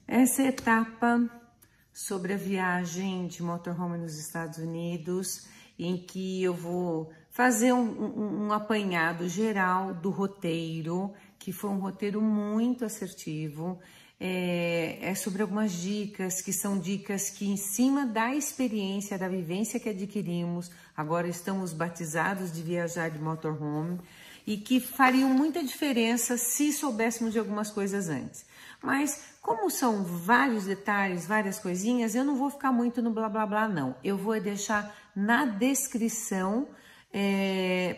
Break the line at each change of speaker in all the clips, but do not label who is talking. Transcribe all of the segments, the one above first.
Essa etapa sobre a viagem de motorhome nos Estados Unidos, em que eu vou fazer um apanhado geral do roteiro, que foi um roteiro muito assertivo. É sobre algumas dicas, que são dicas que em cima da experiência, da vivência que adquirimos, agora estamos batizados de viajar de motorhome, e que fariam muita diferença se soubéssemos de algumas coisas antes. Mas como são vários detalhes, várias coisinhas, eu não vou ficar muito no blá blá blá não. Eu vou deixar na descrição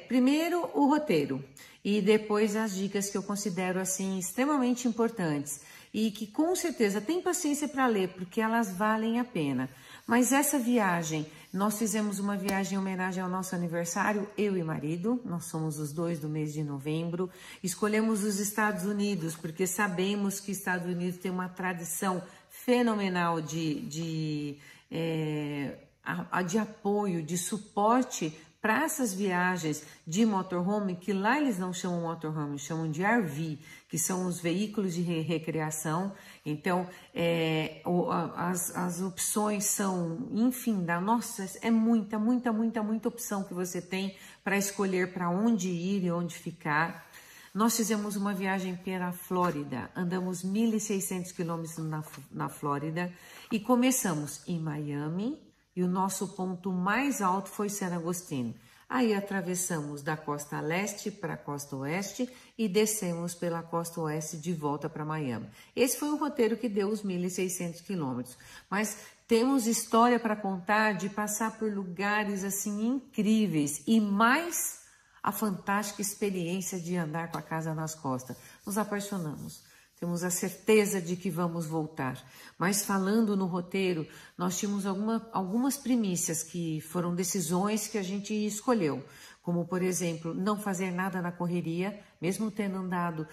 primeiro o roteiro e depois as dicas que eu considero assim extremamente importantes e que com certeza tem paciência para ler, porque elas valem a pena. Mas essa viagem, nós fizemos uma viagem em homenagem ao nosso aniversário, eu e marido, nós somos os dois do mês de novembro. Escolhemos os Estados Unidos, porque sabemos que os Estados Unidos tem uma tradição fenomenal de apoio, de suporte para essas viagens de motorhome, que lá eles não chamam motorhome, chamam de RV, que são os veículos de recreação. Então, as opções são infindáveis. Nossa, é muita opção que você tem para escolher para onde ir e onde ficar. Nós fizemos uma viagem pela Flórida, andamos 1.600 quilômetros na Flórida e começamos em Miami, e o nosso ponto mais alto foi San Agustín. Aí atravessamos da costa leste para a costa oeste e descemos pela costa oeste de volta para Miami. Esse foi o roteiro que deu os 1.600 quilômetros. Mas temos história para contar de passar por lugares assim incríveis e mais a fantástica experiência de andar com a casa nas costas. Nos apaixonamos. Temos a certeza de que vamos voltar. Mas falando no roteiro, nós tínhamos algumas primícias que foram decisões que a gente escolheu. Como, por exemplo, não fazer nada na correria, mesmo tendo andado,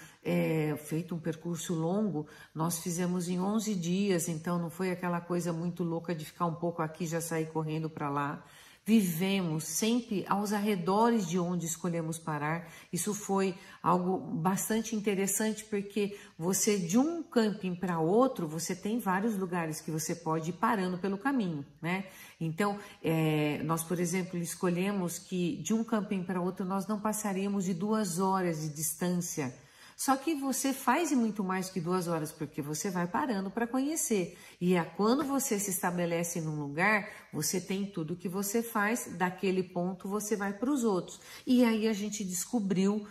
feito um percurso longo, nós fizemos em 11 dias, então não foi aquela coisa muito louca de ficar um pouco aqui e já sair correndo para lá. Vivemos sempre aos arredores de onde escolhemos parar. Isso foi algo bastante interessante, porque você de um camping para outro, você tem vários lugares que você pode ir parando pelo caminho, né? Então, nós, por exemplo, escolhemos que de um camping para outro nós não passaríamos de 2 horas de distância. Só que você faz muito mais que 2 horas, porque você vai parando para conhecer. E quando você se estabelece num lugar, você tem tudo que você faz, daquele ponto você vai para os outros. E aí a gente descobriu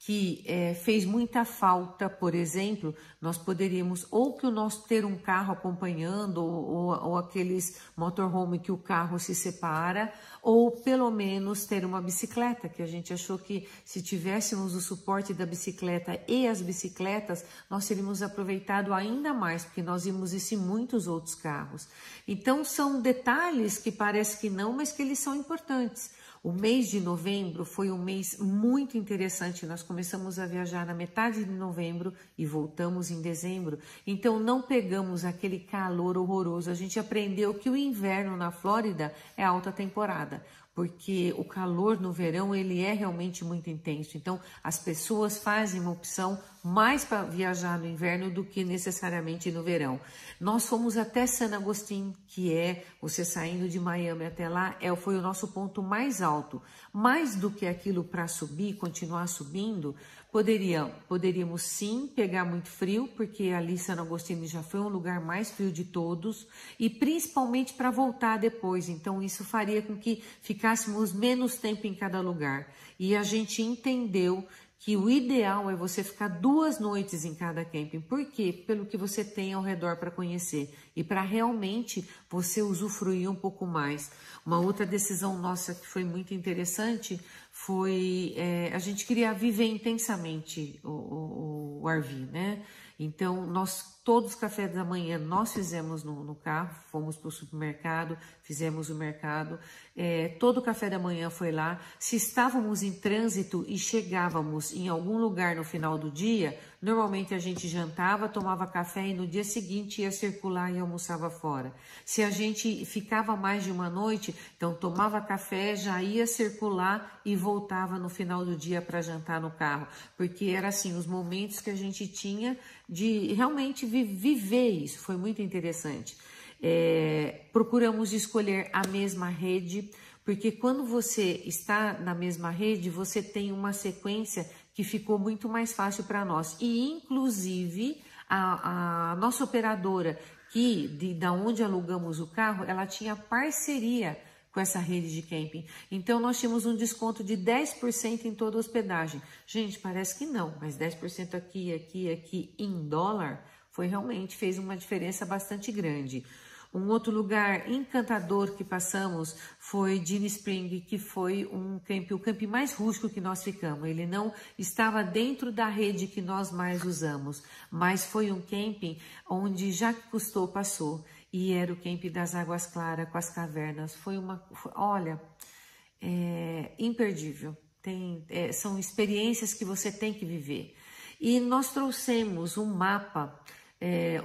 que fez muita falta, por exemplo, nós poderíamos ou que o nosso ter um carro acompanhando ou aqueles motorhome que o carro se separa, ou pelo menos ter uma bicicleta, que a gente achou que se tivéssemos o suporte da bicicleta e as bicicletas, nós teríamos aproveitado ainda mais, porque nós íamos isso em muitos outros carros. Então são detalhes que parece que não, mas que eles são importantes. O mês de novembro foi um mês muito interessante. Nós começamos a viajar na metade de novembro e voltamos em dezembro. Então não pegamos aquele calor horroroso. A gente aprendeu que o inverno na Flórida é alta temporada, porque o calor no verão ele é realmente muito intenso. Então as pessoas fazem uma opção mais para viajar no inverno do que necessariamente no verão. Nós fomos até San Agustín, que você saindo de Miami até lá, foi o nosso ponto mais alto. Mais do que aquilo para subir, continuar subindo, poderíamos sim pegar muito frio, porque ali San Agustín já foi um lugar mais frio de todos, e principalmente para voltar depois. Então isso faria com que ficássemos menos tempo em cada lugar. E a gente entendeu que o ideal é você ficar 2 noites em cada camping. Por quê? Pelo que você tem ao redor para conhecer e para realmente você usufruir um pouco mais. Uma outra decisão nossa que foi muito interessante foi a gente queria viver intensamente o RV, né? Então, todos os cafés da manhã nós fizemos no carro, fomos para o supermercado, fizemos o mercado, todo o café da manhã foi lá. Se estávamos em trânsito e chegávamos em algum lugar no final do dia, normalmente a gente jantava, tomava café e no dia seguinte ia circular e almoçava fora. Se a gente ficava mais de uma noite, então tomava café, já ia circular e voltava no final do dia para jantar no carro, porque era assim, os momentos que a gente tinha de realmente viver isso, foi muito interessante. Procuramos escolher a mesma rede, porque quando você está na mesma rede, você tem uma sequência que ficou muito mais fácil para nós. E, inclusive, a nossa operadora, da onde alugamos o carro, ela tinha parceria com essa rede de camping. Então, nós tínhamos um desconto de 10% em toda a hospedagem. Gente, parece que não, mas 10% aqui em dólar fez uma diferença bastante grande. Um outro lugar encantador que passamos foi Disney Spring, que foi o camping mais rústico que nós ficamos. Ele não estava dentro da rede que nós mais usamos, mas foi um camping onde já que custou, passou. E era o camping das Águas Claras, com as cavernas. Olha, imperdível. São experiências que você tem que viver. E nós trouxemos um mapa,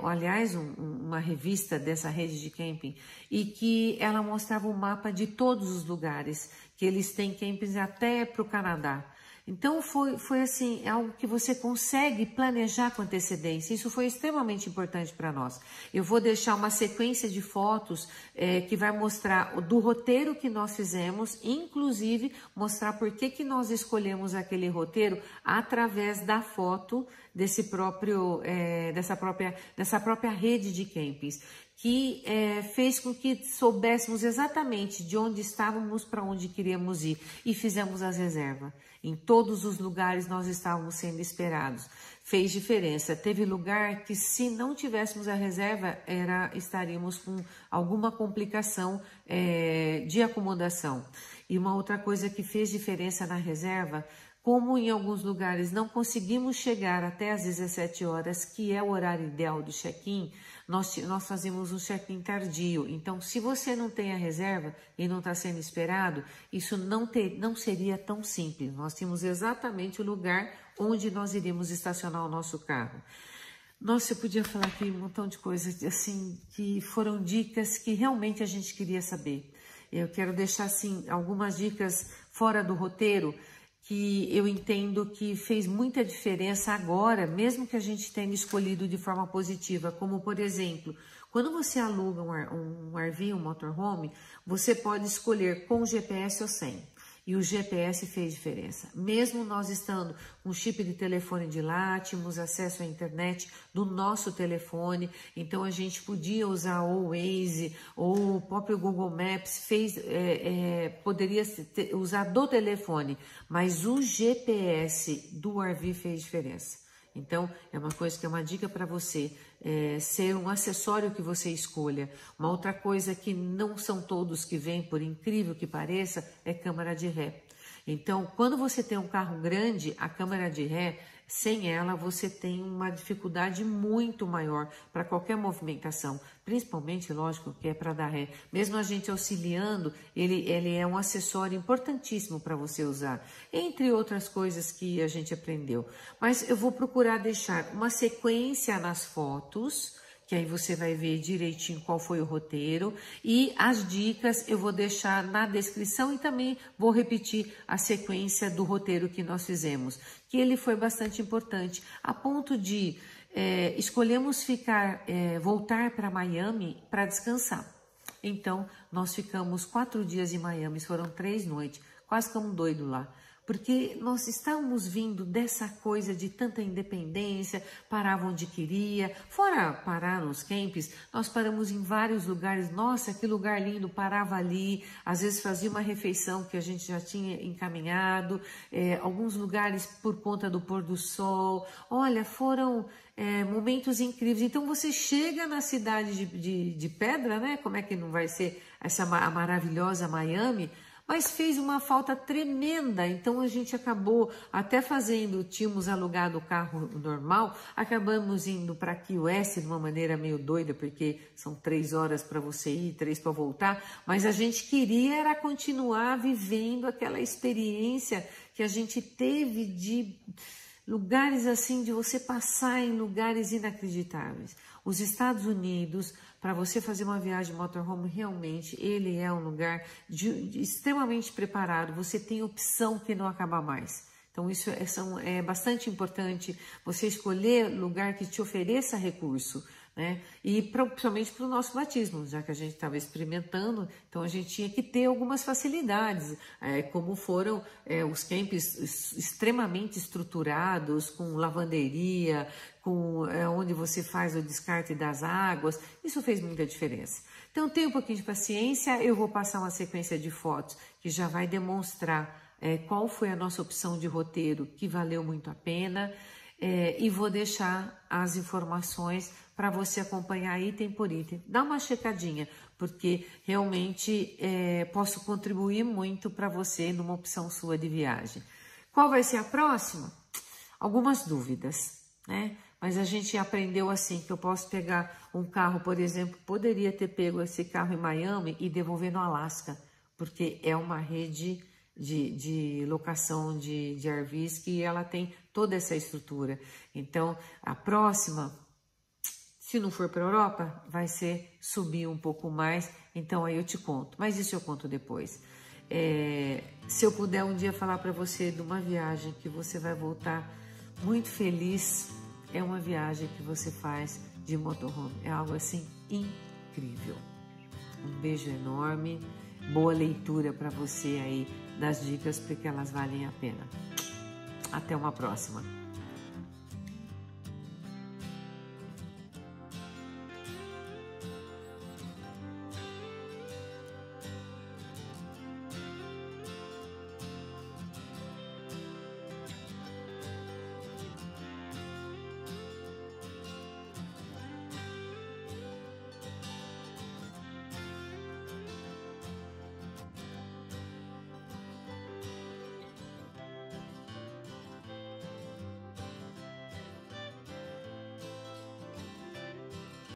aliás, uma revista dessa rede de camping, e que ela mostrava o mapa de todos os lugares, que eles têm campings até para o Canadá. Então, foi assim, algo que você consegue planejar com antecedência. Isso foi extremamente importante para nós. Eu vou deixar uma sequência de fotos que vai mostrar do roteiro que nós fizemos, inclusive mostrar por que nós escolhemos aquele roteiro através da foto dessa própria rede de campings, que fez com que soubéssemos exatamente de onde estávamos, para onde queríamos ir, e fizemos as reservas. Em todos os lugares nós estávamos sendo esperados. Fez diferença. Teve lugar que, se não tivéssemos a reserva, estaríamos com alguma complicação de acomodação. E uma outra coisa que fez diferença na reserva, como em alguns lugares não conseguimos chegar até às 17 horas, que é o horário ideal do check-in, nós fazemos um check-in tardio. Então, se você não tem a reserva e não está sendo esperado, isso não seria tão simples. Nós tínhamos exatamente o lugar onde nós iríamos estacionar o nosso carro. Nossa, eu podia falar aqui um montão de coisas, assim, que foram dicas que realmente a gente queria saber. Eu quero deixar, assim, algumas dicas fora do roteiro, que eu entendo que fez muita diferença agora, mesmo que a gente tenha escolhido de forma positiva, como, por exemplo, quando você aluga um RV, um motorhome, você pode escolher com GPS ou sem. E o GPS fez diferença. Mesmo nós estando com chip de telefone de lá, tínhamos acesso à internet do nosso telefone, então a gente podia usar o Waze ou o próprio Google Maps, poderia usar do telefone, mas o GPS do RV fez diferença. Então, é uma coisa que é uma dica para você, ser um acessório que você escolha. Uma outra coisa que não são todos que vêm, por incrível que pareça, é câmara de ré. Então, quando você tem um carro grande, a câmara de ré, sem ela, você tem uma dificuldade muito maior para qualquer movimentação, principalmente, lógico, que é para dar ré. Mesmo a gente auxiliando, ele é um acessório importantíssimo para você usar, entre outras coisas que a gente aprendeu. Mas eu vou procurar deixar uma sequência nas fotos, que aí você vai ver direitinho qual foi o roteiro, e as dicas eu vou deixar na descrição, e também vou repetir a sequência do roteiro que nós fizemos, que ele foi bastante importante, a ponto de escolhemos voltar para Miami para descansar. Então, nós ficamos 4 dias em Miami, foram 3 noites, quase como doido lá. Porque nós estávamos vindo dessa coisa de tanta independência, parava onde queria, fora parar nos campings, nós paramos em vários lugares, nossa, que lugar lindo, parava ali, às vezes fazia uma refeição que a gente já tinha encaminhado, alguns lugares por conta do pôr do sol, olha, foram momentos incríveis. Então você chega na cidade de pedra, né? Como é que não vai ser a maravilhosa Miami? Mas fez uma falta tremenda, então a gente acabou até tínhamos alugado o carro normal, acabamos indo para Key West de uma maneira meio doida, porque são 3 horas para você ir, 3 para voltar, mas a gente queria era continuar vivendo aquela experiência que a gente teve de lugares assim, de você passar em lugares inacreditáveis. Os Estados Unidos, para você fazer uma viagem de motorhome, realmente ele é um lugar extremamente preparado. Você tem opção que não acaba mais. Então isso é bastante importante, você escolher lugar que te ofereça recurso, né? E principalmente para o nosso batismo, já que a gente estava experimentando, então a gente tinha que ter algumas facilidades, como foram os campos extremamente estruturados, com lavanderia, com onde você faz o descarte das águas, isso fez muita diferença. Então tenha um pouquinho de paciência, eu vou passar uma sequência de fotos que já vai demonstrar qual foi a nossa opção de roteiro que valeu muito a pena, e vou deixar as informações para você acompanhar item por item. Dá uma checadinha, porque realmente posso contribuir muito para você numa opção sua de viagem. Qual vai ser a próxima? Algumas dúvidas, né? Mas a gente aprendeu assim, que eu posso pegar um carro, por exemplo, poderia ter pego esse carro em Miami e devolver no Alasca, porque é uma rede de locação de RVs que ela tem toda essa estrutura. Então, a próxima, se não for para a Europa, vai ser subir um pouco mais, então aí eu te conto, mas isso eu conto depois. Se eu puder um dia falar para você de uma viagem que você vai voltar muito feliz, é uma viagem que você faz de motorhome, é algo assim incrível. Um beijo enorme, boa leitura para você aí das dicas, porque elas valem a pena. Até uma próxima.